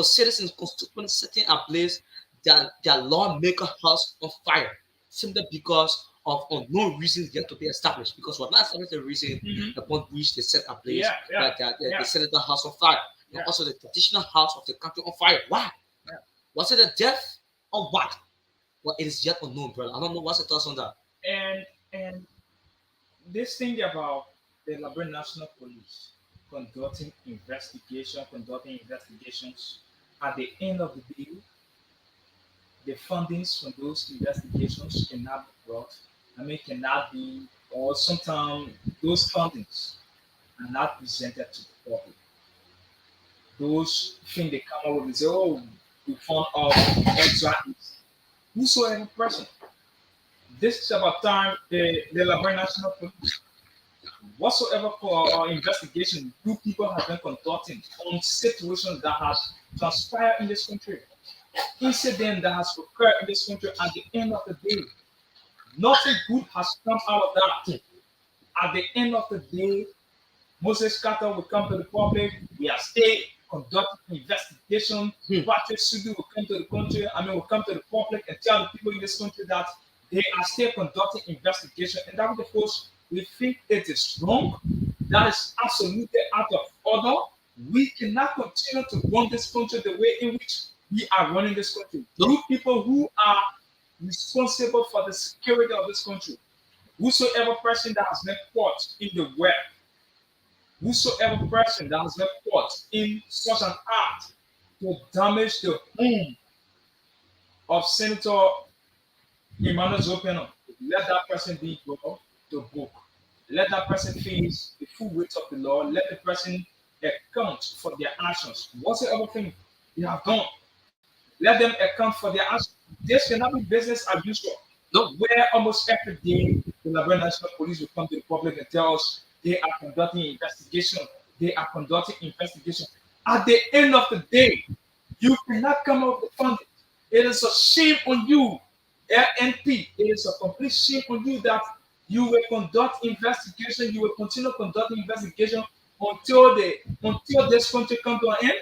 citizens, constituents setting ablaze their lawmaker house on fire simply because of unknown reasons yet to be established? Because we're not established the reason upon which they set ablaze the senator house on fire, and also the traditional house of the country on fire. Why? Yeah. Was it a death or what? Well, it is yet unknown, brother. I don't know what's the thoughts on that. And this thing about the Liberia National Police conducting investigations. At the end of the day, the fundings from those investigations cannot be brought. Cannot be, or sometimes those fundings are not presented to the public. Those things they come up with and say, oh, we found out extra. Whosoever person. This is about time the Liberia National Police, whatsoever for our investigation, two people have been conducting on situations that has transpired in this country, incident that has occurred in this country. At the end of the day, nothing good has come out of that. At the end of the day, Moses Carter will come to the public. We are still conducting investigation. Patrick Sudu will come to the country. Will come to the public and tell the people in this country that they are still conducting investigation. And that because we think it is wrong. That is absolutely out of order. We cannot continue to run this country the way in which we are running this country. You people who are responsible for the security of this country, whosoever person that has been caught in the web, whosoever person that has been caught in such an act to damage the home of Senator Emmanuel Zopeno, let that person be brought to book. Let that person face the full weight of the law. Let the person account for their actions. Whatsoever thing they have done, let them account for their actions. This cannot be business as usual. No. Where almost every day the Liberia National Police will come to the public and tell us they are conducting investigation. They are conducting investigation. At the end of the day, you cannot come up with funding. It is a shame on you, LNP. It is a complete shame on you that you will conduct investigation. You will continue conducting investigation until this country comes to an end.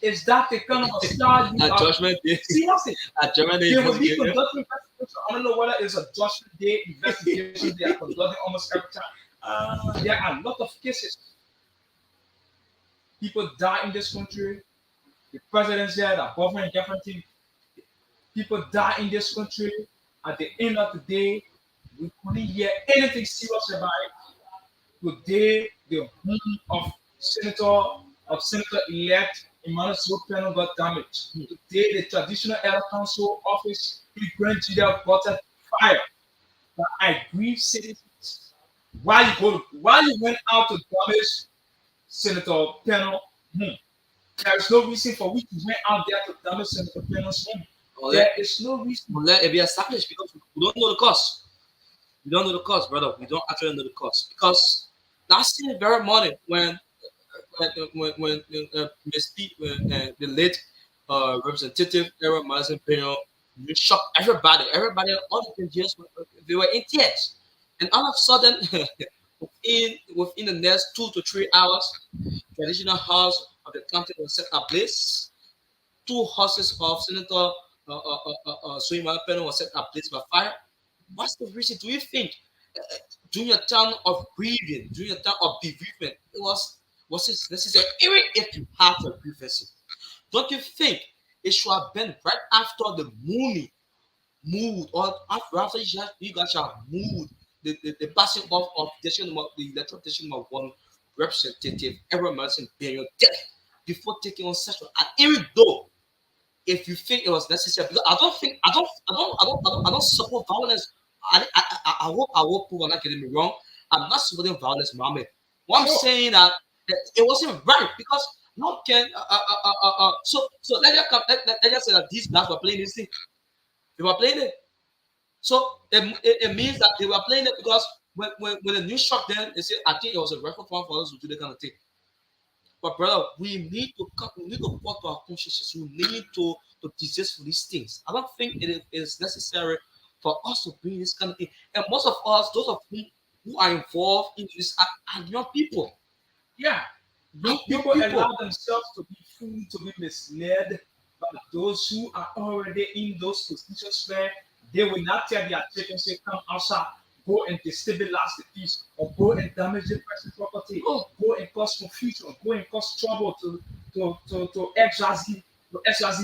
Is that the kind of a star you are? Judgment Day. Seriously. At Judgment Day. They will be conducting investigation. I don't know whether it's a Judgment Day investigation they are conducting almost every time. There are a lot of cases. People die in this country. The president's there, the government, different things. People die in this country. At the end of the day, we couldn't hear anything serious about it. Today, the home Senator-elect Emmanuel Sopeno got damaged. Today, the traditional elder council office in Grand Judea got a fire. But I grieve citizens. Why you went out to damage Senator Peno home? There is no reason for which you went out there to damage Senator Peno's home. Well, There is no reason. let it be established because we don't know the cost. We don't know the cost, brother. We don't actually know the cost because last year, very morning, when the late representative Aaron Madison Pino shocked everybody. Everybody, all the NGOs, they were in tears, and all of a sudden, within the next 2 to 3 hours, traditional house of the county was set ablaze. Two horses of Senator Suleiman Peno was set ablaze by fire. What's the reason? Do you think during a time of grieving, during a time of bereavement, was it necessary? Even if you have a grievance, don't you think it should have been right after the mood or after you guys have moved the passing off of the electoral decision of one representative ever Madison being your death before taking on such an even though if you think it was necessary. Because I don't think I don't support violence. I hope people are not getting me wrong. I'm not supporting violence, Mohammed. What I'm Sure. saying that it wasn't right because how can so let's just say that these guys were playing this thing. They were playing it. So it means that they were playing it because when the news struck them, they said I think it was a record one for us to do that kind of thing. But brother, we need to work our consciences. We need to desist for these things. I don't think it is necessary for us to bring this kind of thing. And most of us, those of who are involved in this are young people. Yeah, Are young young people people. allow themselves to be fooled, to be misled by those who are already in those positions where they will not tell their children, say, come outside, go and destabilize the peace, or go and damage the person's property, Oh, go and cause confusion, go and cause trouble to XYZ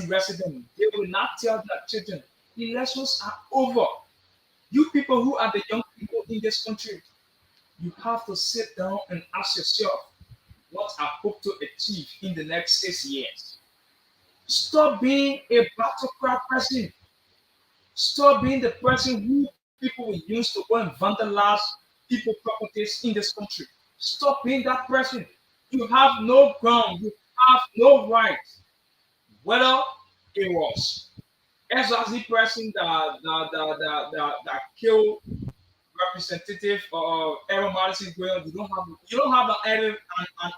residents. They will not tell their children, elections are over. You people who are the young people in this country, you have to sit down and ask yourself, what I hope to achieve in the next 6 years. Stop being a battlecry person. Stop being the person who people will use to go and vandalize people properties in this country. Stop being that person. You have no ground. You have no right. Whether it was SRZ person that killed representative Aaron Madison Graham, you don't have an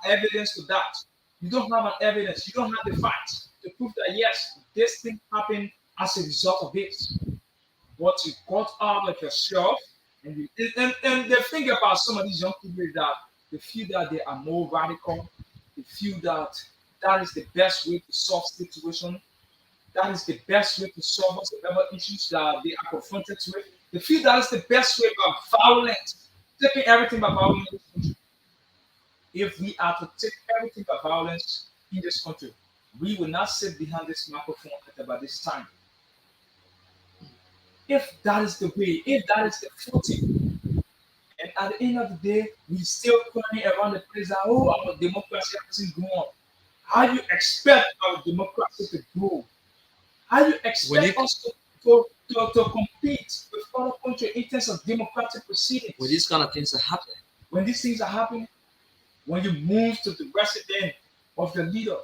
evidence to that. You don't have an evidence. You don't have the facts to prove that yes, this thing happened as a result of this. What you got out of yourself, and the thing about some of these young people is that they feel that they are more radical. They feel that that is the best way to solve situation. That is the best way to solve whatever issues that they are confronted with. They feel that is the best way by violence, taking everything by violence in this country. If we are to take everything by violence in this country, we will not sit behind this microphone at about this time. If that is the way, if that is the footing, and at the end of the day, we still crying around the place that oh, our democracy hasn't grown. How do you expect our democracy to grow? How do you when expect it us to compete with other countries in terms of democratic when proceedings? these kind of things are happening, When these things are happening, when you move to the resident of the leader,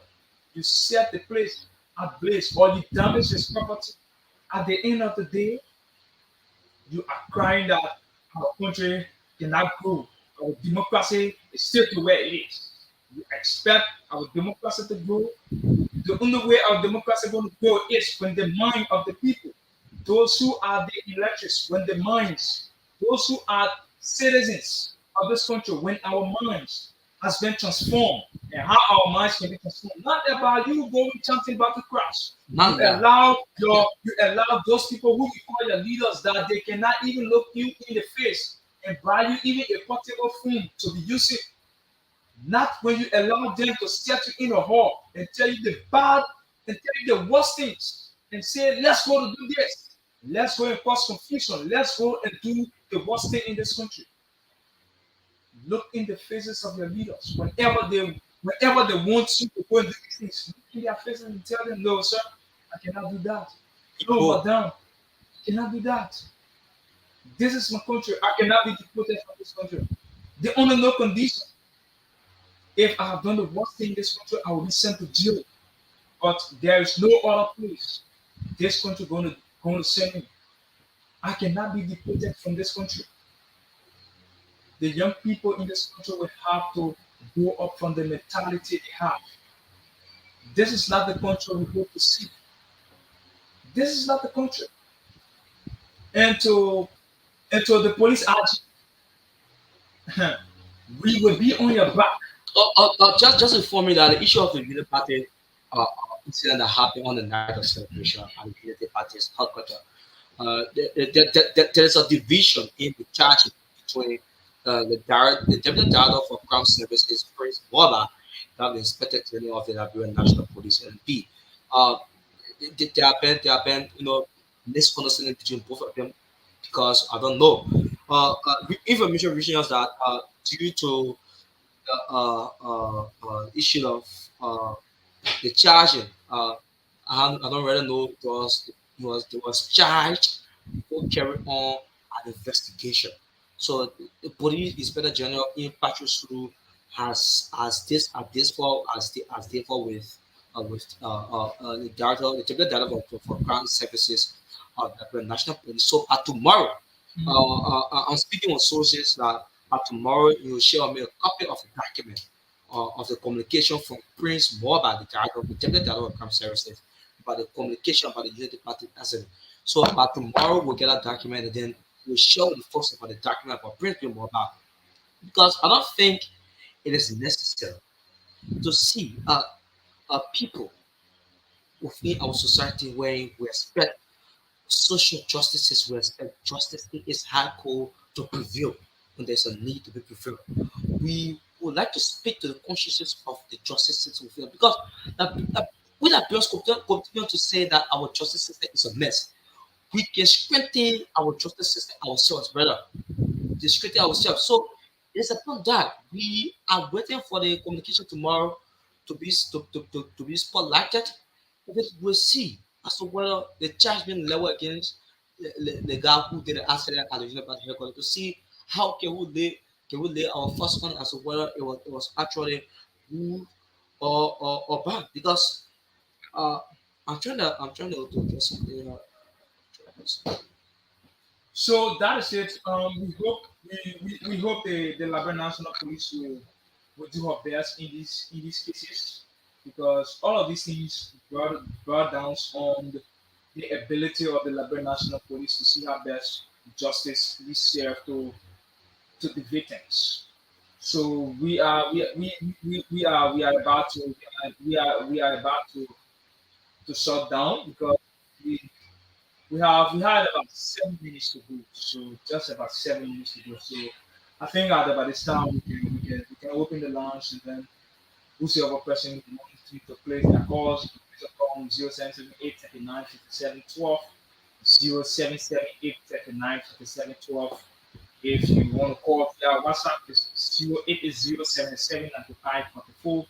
you set the place ablaze or you damage his property. At the end of the day, you are crying that our country cannot grow. Our democracy is still to where it is. You expect our democracy to grow. The only way our democracy is going to grow is when the mind of the people, those who are the electors, when the minds, those who are citizens of this country, when our minds has been transformed, and how our minds can be transformed. Not about you going chanting about the cross. You manga. allow you allow those people who you call your leaders that they cannot even look you in the face and buy you even a portable phone to be using. Not when you allow them to set you in a hall and tell you the bad and tell you the worst things and say, let's go to do this. Let's go and cause confusion. Let's go and do the worst thing in this country. Look in the faces of your leaders. Whenever they want you to go and do these things, look in their faces and tell them, no, sir, I cannot do that. No, People, madam, I cannot do that. This is my country. I cannot be deported from this country. The only no condition. If I have done the worst thing in this country, I will be sent to jail. But there is no other place this country going to send me. I cannot be deported from this country. The young people in this country will have to grow up from the mentality they have. This is not the country we hope to see. This is not the country. And to the police RG, we will be on your back. just inform me that the issue of the unity party incident that happened on the night of celebration at the unity party's headquarters. There is a division in the charge between the deputy director for crime services, Prince Boba, that the inspector general of the Liberian National Police (NP). Uh, there have been misunderstanding between both of them because I don't know. Information reaching us that due to the issue of the charging. I don't really know it was charged before carry on an investigation. So the police inspector general in Patrol has this for as therefore with the director, the deputy director for crime services of the national police. So tomorrow, I'm speaking with sources that tomorrow you will share me a copy of the document of the communication from Prince Moba, the director of the Deputy Director of Crime Services, about the communication about the Unity Party incident. So by tomorrow we'll get that document and then we'll show the folks about the document about Prince Moba because I don't think it is necessary to see people within our society where we expect social justices, we expect justice in its high code to prevail when there's a need to be prevailed. We would like to speak to the consciousness of the justice system within because we that bills continue to say that our justice system is a mess. We can strengthen our justice system ourselves, brother. To strengthen ourselves. So it's upon that we are waiting for the communication tomorrow to be spotlighted. And then we'll see as to whether the charge being leveled against the guy who did the accident at the United headquarters to see how can we lay our first on as to whether it was actually good or bad because uh I'm trying to get something. So that is it. We hope the Liberian National Police will do her best in these cases because all of these things brought down on the ability of the Liberian National Police to see how best justice is served to the victims. So we are about we are about to shut down because we we had about 7 minutes to go. So just about 7 minutes to go. So I think that about this time we can open the launch and then whosoever person wants to place their calls, please call on 0778 39 57 12, 0778 39 57 12. If you want to call via WhatsApp, it's 080779544.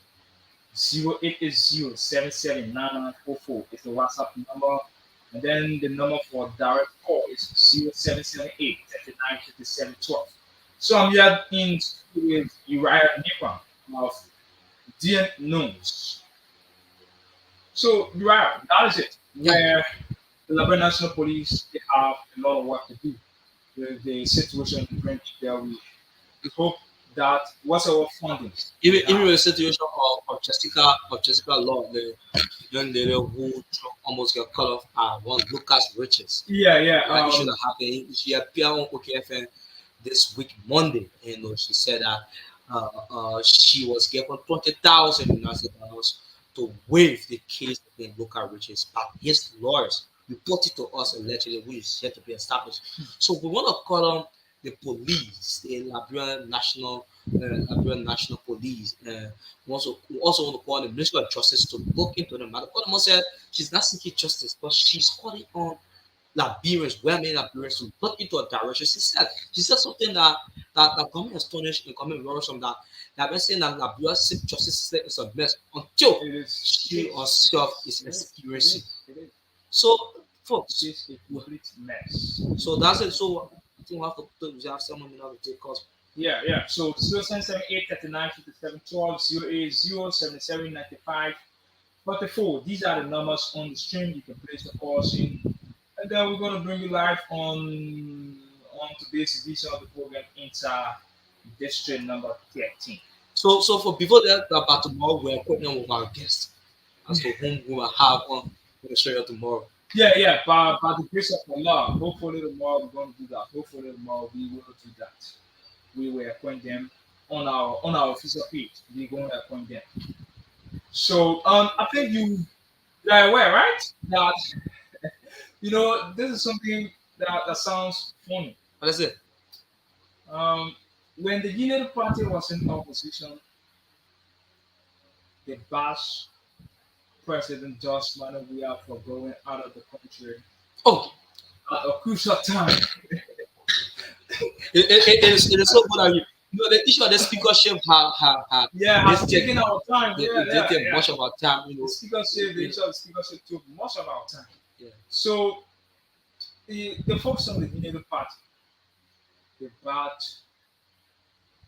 080779944 is the WhatsApp number. And then the number for direct call is 0778 39 57 12. So I'm here in studio with Uriah Nipa of DN News. So Uriah, that is it. Yeah. Where the Liberia National Police they have a lot of work to do with the situation in Brent there. We hope that whatever fundings Even they even have. with the situation of Jessica Law, the young lady who almost got cut off at one Lucas Riches. Yeah, yeah. That issue that happened. She appeared on OKFM this week Monday. She said that she was given 20,000 United dollars to waive the case against local riches, but his lawyers reported to us allegedly, which is yet to be established. So we want to call on the police, the Liberian National Police. We also want to call on the Ministry of Justice to look into the matter. Because said she's not seeking justice, but she's calling on Liberians, well-meaning Liberians, to look into a direction. She said something that that got me astonished and got me worrisome that they've been saying that Liberia's justice system is a mess until It is. It she is. It herself is. is It is. It experiencing. is. It is. So, It folks, is a complete mess. so that's it. So I think we have someone now to take us. Yeah, yeah. So 0778 39 57 12 080 77 95 44. These are the numbers on the stream. You can place the calls in. And then we're gonna bring you live on today's edition of the program Inter District number 13. So for before that about tomorrow, we're putting on with our guest as to whom we will have on the show tomorrow. Yeah, yeah. By the grace of Allah, hopefully tomorrow we're gonna do that. Hopefully tomorrow we will do that. We will appoint them on our official page. We're going to appoint them. So I think you are aware, right? That this is something that sounds funny. What is it? Um, when the United Party was in opposition, they bashed President George Manabuya for going out of the country Oh, at a crucial time. it is so good that the issue of the speakership have Yeah, this has taken our time. Yeah, it yeah, did take yeah. much of our time, The speakership, the Yeah. issue of the speakership took much of our time. Yeah. So the folks on the United Party, they backed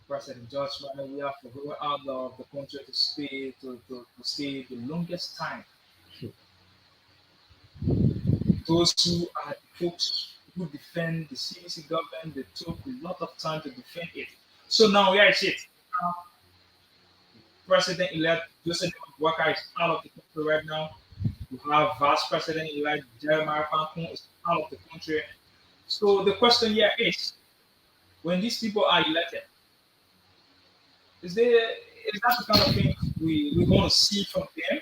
President George Manabuya for going out of the country to stay the longest time. Those who are the folks who defend the CBC government, they took a lot of time to defend it. So now here is it. Now, President-elect Joseph Walker is out of the country right now. You have Vice President-elect Jeremiah Pankun is out of the country. So the question here is, when these people are elected, is that the kind of thing we want to see from them?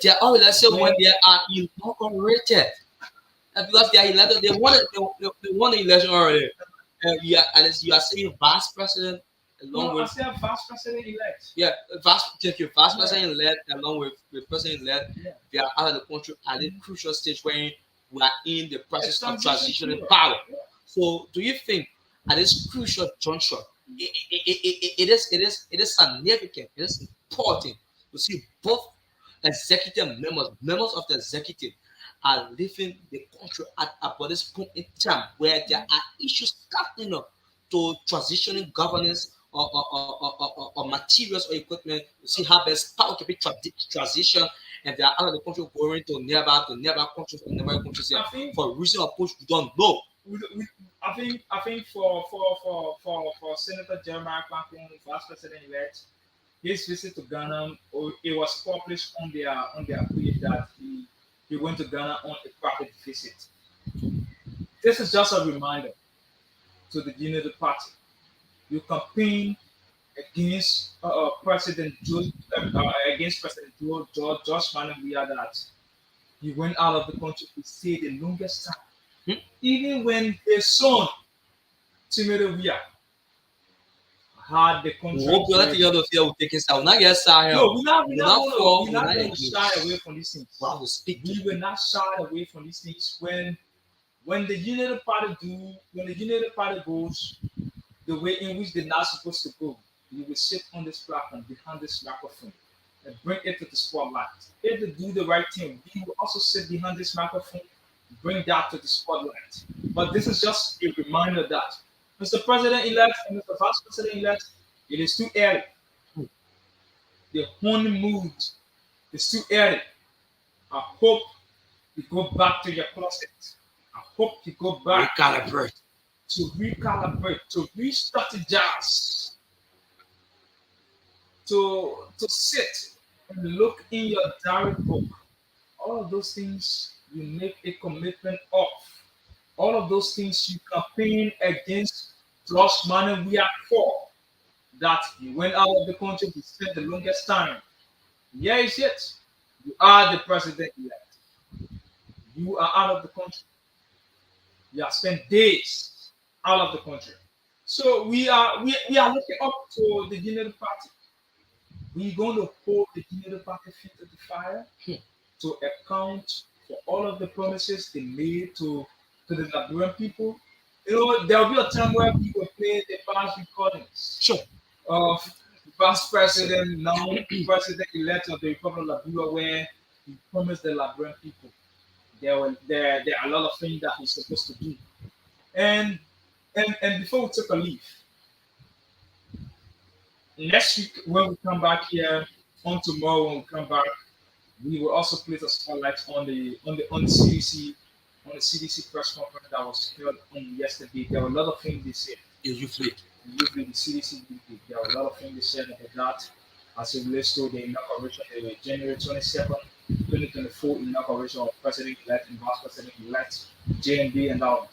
They are all elected when they are inaugurated. And because they are elected, they won the election already. You are saying vice president along No, I with say Vice President-elect. vice president elect along with president elect. Yeah. They are out of the country at a crucial stage when we are in the process of Transition transitioning period. power. Yeah. So, do you think at this crucial juncture, it is significant, it is important to see both executive members of the executive are leaving the country at about this point in time where there are issues coming up to transitioning governance or materials or equipment to see how best power can be transition and they are out of the country going to nearby countries or neighboring countries here I think for a reason of which we don't know. I think for Senator Jeremiah Pankun, Vice President-elect, his visit to Ghana, it was published on their page that he went to Ghana on a private visit. This is just a reminder to the Unity Party. You campaign against President against President George Manabuya that he went out of the country to stay the longest time. Hmm? Even when his son Timothy Weah had the We hope you're not contract. taking out of here, we'll take it out. Not get shy. No, we're We're not not going to against. shy away from these things. Wow, we speak to We will not shy away from these things when the United Party goes the way in which they're not supposed to go. You will sit on this platform behind this microphone and bring it to the spotlight. If they do the right thing, we will also sit behind this microphone, bring that to the spotlight. But this is just a reminder that Mr. President-elect and Mr. Vice President-elect, it is too early. The honeymoon is too early. I hope you go back to your closet. I hope you go back recalibrate. to recalibrate, to re-strategize, to sit and look in your diary book. All of those things you make a commitment of. All of those things you campaign against Josh Money we are for. That you went out of the country to spend the longest time. Yeah, is it? You are the president elect. You are out of the country. You have spent days out of the country. So we are looking up to the Unity Party. We're going to hold the Unity Party feet to the fire to account for all of the promises they made to the Liberian people. There'll be a time where we will play the past recordings Sure. of past president, now president-elect of the Republic of Liberia, where he promised the Liberian people there are a lot of things that he's supposed to do. And and before we take a leave, next week when we come back here, on tomorrow when we come back, we will also place a spotlight on the CDC press conference that was held on yesterday. There were a lot of things they said. You flee. Usually the CDC there were a lot of things they said about that as it relates to the inauguration, the January 22nd, 2024 inauguration of President-elect and Vice President-elect JNB, and now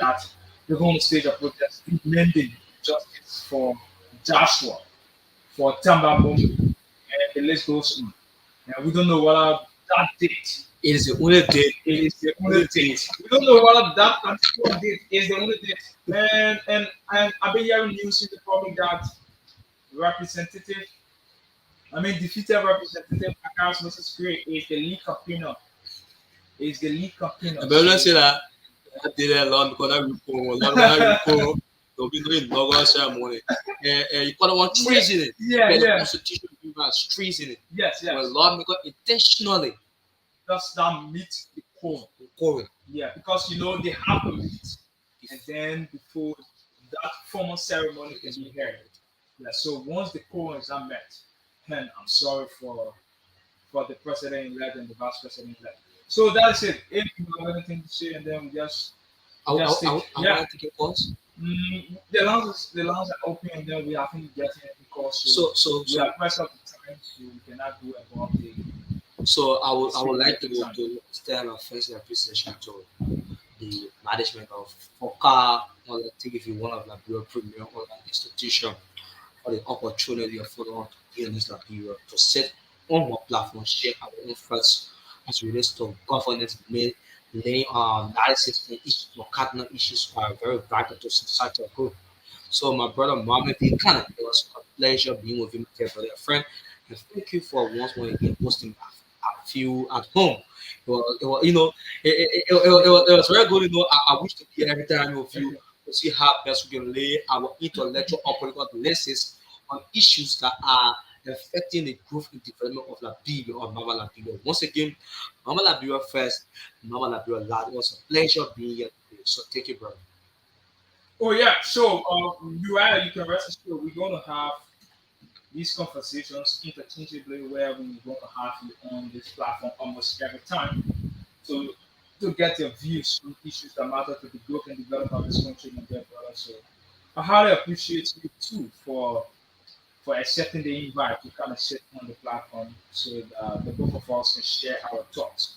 that they're going to stage a protest demanding justice for Joshua, for Tamba Bombi, and the list goes on. And we don't know what that date. It is the only day. It is the only date. We don't know what that particular date is the only date. And I've been hearing news in the public that representative, defeated representative Akash Mrs. Gray is the lead campaigner. Is the lead campaigner. But let's say that I did that long because I recall. There'll be no inaugural ceremony. And you call it one treason it. Yeah. The Constitution has treason it. Yes. Well, Lord, because intentionally Does that meet the quorum? Yeah, because they have to meet, and then before that formal ceremony can be held. Yeah, so once the quorum is not met, then I'm sorry for the president-elect and the vice president-elect. So that's it. If you have anything to say, and then we just I want to take a pause. the lines are open, and then we haven't getting any calls. So we are pressed up the time, so we cannot do about the. So I would like to extend our first appreciation to the management of FOCA, or I think if you want of Liberia Premier or an institution for the opportunity of for us here in this Liberia to sit on one platform, share our own thoughts as it relates to governance, laying analysis on issues or cardinal issues are very vital to societal growth. So my brother Mohammed, Kanneh, it was a pleasure being with you, my dear brother, friend, and thank you for once more again hosting feel at home. It was very good. I wish to be every time with you to see how best we can lay our intellectual or political analysis on issues that are affecting the growth and development of Liberia or Mama Liberia. Once again, Mama Liberia first, Mama Liberia last. It was a pleasure being here today. So take it, brother. Oh yeah, so you can rest assured we're going to have these conversations interchangeably where we're going to have you on this platform almost every time to get your views on issues that matter to the growth and development of this country and their brother. So I highly appreciate you too for accepting the invite to kind of sit on the platform so that the both of us can share our thoughts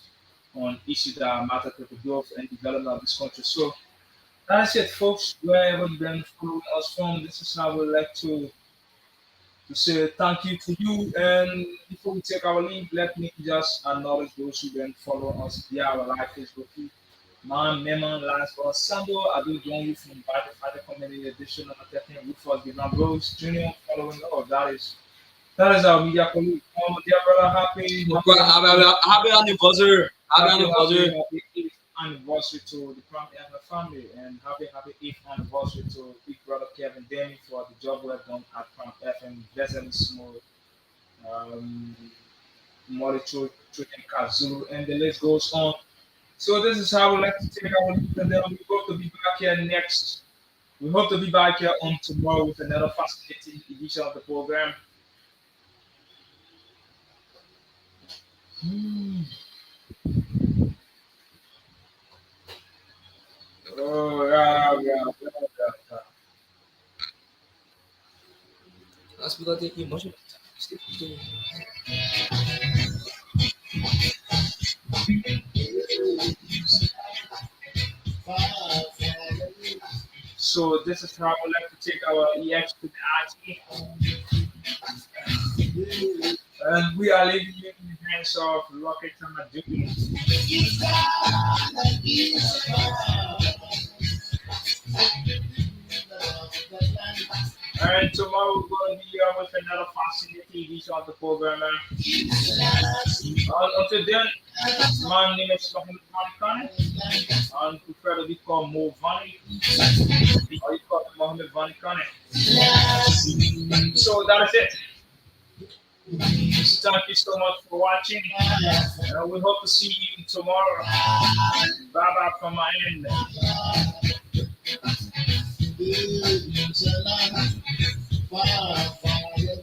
on issues that matter to the growth and development of this country. So that's it, folks. Wherever you've been following us from, this is how we like to say thank you to you. And before we take our leave, let me just acknowledge those who've been following us via our live Facebook feed. Man, Meman, Lance, Sando, I do join you from the Community Edition of 13 Rufus Vivan Rose Jr. following all. That is our media colleague. Dear brother, Happy anniversary. Happy anniversary. Happy 8th anniversary to the Prime Ever family, and happy 8th anniversary to Big Brother Kevin Demi for the job well done at Prime FM. Blessed small, Mori Children Kazulu, and the list goes on. So this is how we like to take our leave, and then we hope to be back here next. We hope to be back here on tomorrow with another fascinating edition of the program. Oh, yeah. That's because the emotion. So this is how we like to take our EX to the IT. And we are leaving you in the hands of Rocket Tamadou. And tomorrow we're going to be here with another fascinating edition of the program. Until then, my name is Mohammed Kanneh. I prefer to be called Mo Vani, or you call me Mohammed Vani Kanneh. So that is it. Thank you so much for watching. We hope to see you tomorrow. Bye bye from my end. Far, far away.